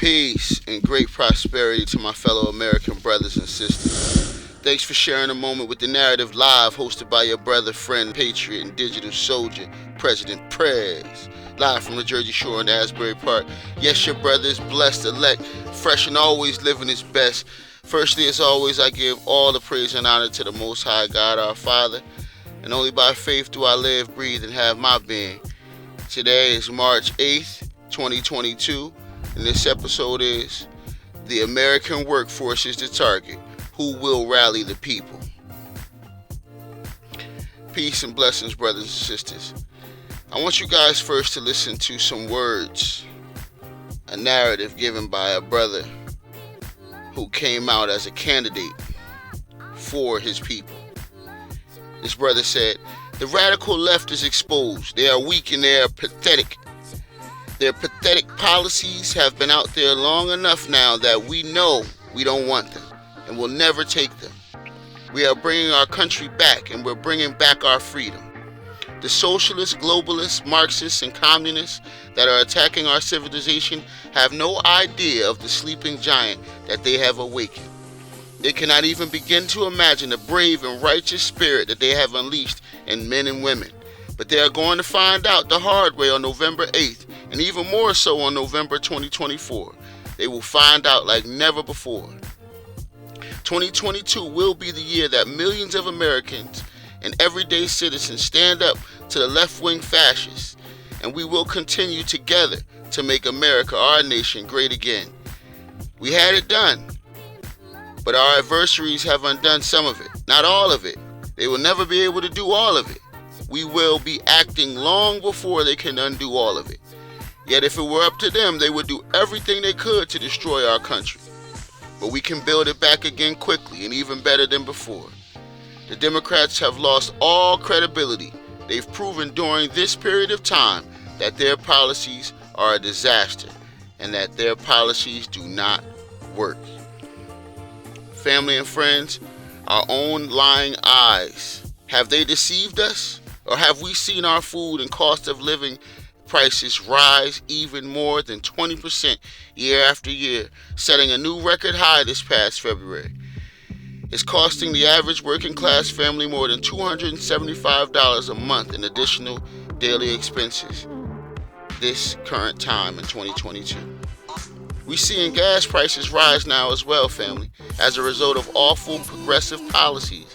Peace and great prosperity to my fellow American brothers and sisters. Thanks for sharing a moment with the Narrative Live, hosted by your brother, friend, patriot, and digital soldier, President Prez. Live from the Jersey Shore in Asbury Park. Yes, your brother is blessed, elect, fresh, and always living his best. Firstly, as always, I give all the praise and honor to the Most High God, our Father. And only by faith do I live, breathe, and have my being. Today is March 8th, 2022. And this episode is The American Workforce is the Target. Who will rally the people? Peace and blessings, brothers and sisters. I want you guys first to listen to some words, a narrative given by a brother who came out as a candidate for his people. This brother said, "The radical left is exposed. They are weak and they are pathetic. Their pathetic policies have been out there long enough now that we know we don't want them and will never take them. We are bringing our country back, and we're bringing back our freedom. The socialists, globalists, Marxists, and communists that are attacking our civilization have no idea of the sleeping giant that they have awakened. They cannot even begin to imagine the brave and righteous spirit that they have unleashed in men and women. But they are going to find out the hard way on November 8th, and even more so on November 2024. They will find out like never before. 2022 will be the year that millions of Americans and everyday citizens stand up to the left-wing fascists, and we will continue together to make America, our nation, great again. We had it done, but our adversaries have undone some of it, not all of it. They will never be able to do all of it. We will be acting long before they can undo all of it. Yet if it were up to them, they would do everything they could to destroy our country. But we can build it back again quickly and even better than before. The Democrats have lost all credibility. They've proven during this period of time that their policies are a disaster and that their policies do not work. Family and friends, our own lying eyes, have they deceived us? Or have we seen our food and cost of living prices rise even more than 20% year after year, setting a new record high this past February? It's costing the average working class family more than $275 a month in additional daily expenses this current time in 2022. We're seeing gas prices rise now as well, family, as a result of awful progressive policies.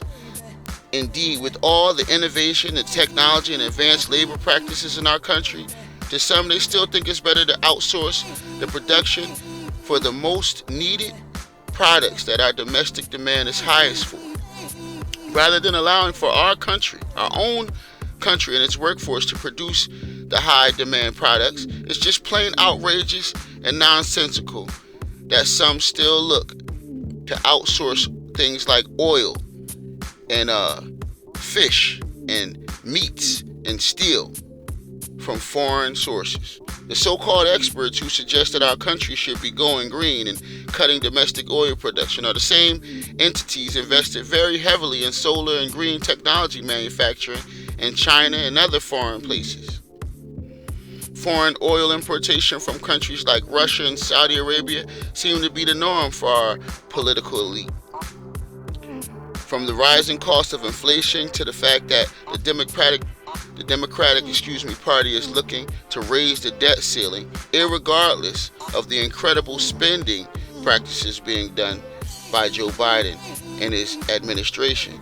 Indeed, with all the innovation and technology and advanced labor practices in our country, to some they still think it's better to outsource the production for the most needed products that our domestic demand is highest for, rather than allowing for our country, our own country and its workforce to produce the high demand products. It's just plain outrageous and nonsensical that some still look to outsource things like oil and fish and meats and steel from foreign sources. The so-called experts who suggest that our country should be going green and cutting domestic oil production are the same entities invested very heavily in solar and green technology manufacturing in China and other foreign places. Foreign oil importation from countries like Russia and Saudi Arabia seem to be the norm for our political elite. From the rising cost of inflation to the fact that the Democratic Party is looking to raise the debt ceiling, irregardless of the incredible spending practices being done by Joe Biden and his administration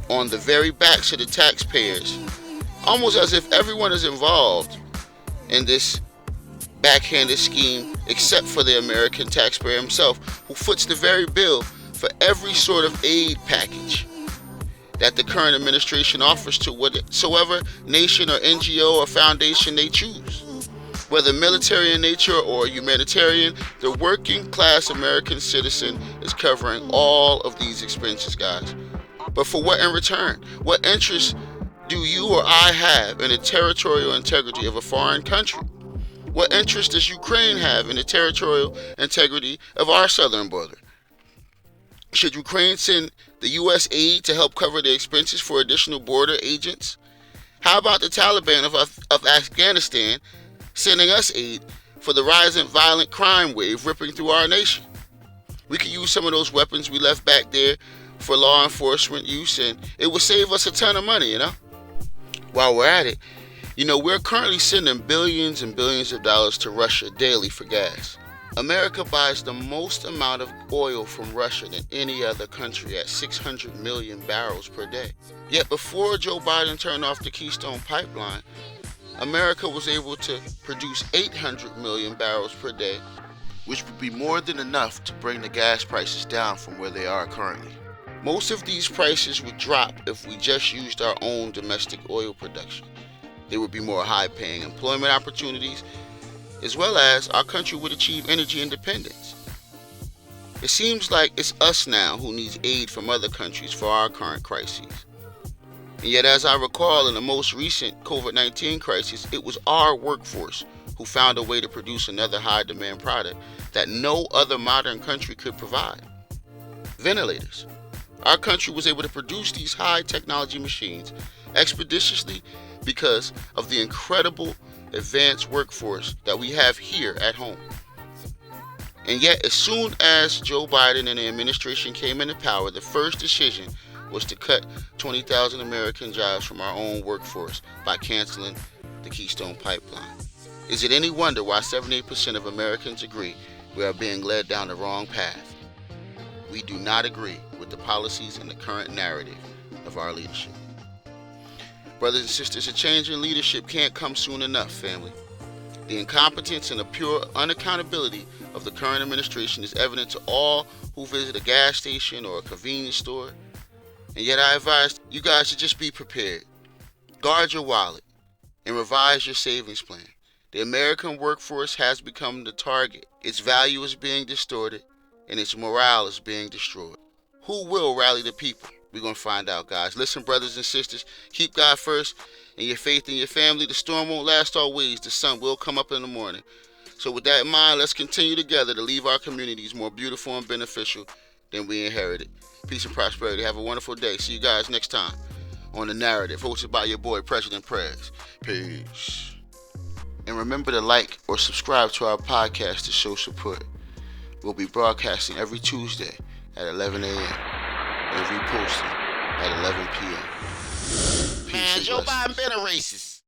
on the very backs of the taxpayers, almost as if everyone is involved in this backhanded scheme except for the American taxpayer himself, who foots the very bill for every sort of aid package that the current administration offers to whatsoever nation or NGO or foundation they choose. Whether military in nature or humanitarian, the working class American citizen is covering all of these expenses, guys. But for what in return? What interest do you or I have in the territorial integrity of a foreign country? What interest does Ukraine have in the territorial integrity of our southern border? Should Ukraine send the U.S. aid to help cover the expenses for additional border agents? How about the Taliban of Afghanistan sending us aid for the rising violent crime wave ripping through our nation. We could use some of those weapons we left back there for law enforcement use, and it would save us a ton of money, While we're at it, we're currently sending billions and billions of dollars to Russia daily for gas. America buys the most amount of oil from Russia than any other country at 600 million barrels per day. Yet before Joe Biden turned off the Keystone Pipeline, America was able to produce 800 million barrels per day, which would be more than enough to bring the gas prices down from where they are currently. Most of these prices would drop if we just used our own domestic oil production. There would be more high-paying employment opportunities, as well as our country would achieve energy independence. It seems like it's us now who needs aid from other countries for our current crises. And yet, as I recall, in the most recent COVID-19 crisis, it was our workforce who found a way to produce another high-demand product that no other modern country could provide: ventilators. Our country was able to produce these high-technology machines expeditiously because of the incredible advanced workforce that we have here at home. And yet, as soon as Joe Biden and the administration came into power, the first decision was to cut 20,000 American jobs from our own workforce by canceling the Keystone Pipeline. Is it any wonder why 78% of Americans agree we are being led down the wrong path? We do not agree with the policies and the current narrative of our leadership. Brothers and sisters, a change in leadership can't come soon enough, family. The incompetence and the pure unaccountability of the current administration is evident to all who visit a gas station or a convenience store. And yet I advise you guys to just be prepared. Guard your wallet and revise your savings plan. The American workforce has become the target. Its value is being distorted and its morale is being destroyed. Who will rally the people? We're going to find out, guys. Listen, brothers and sisters, keep God first and your faith in your family. The storm won't last always. The sun will come up in the morning. So with that in mind, let's continue together to leave our communities more beautiful and beneficial than we inherited. Peace and prosperity. Have a wonderful day. See you guys next time on The Narrative, hosted by your boy, President Prez. Peace. And remember to like or subscribe to our podcast to show support. We'll be broadcasting every Tuesday at 11 a.m. and reposting at 11 p.m. Peace. Man, Joe Biden been a racist.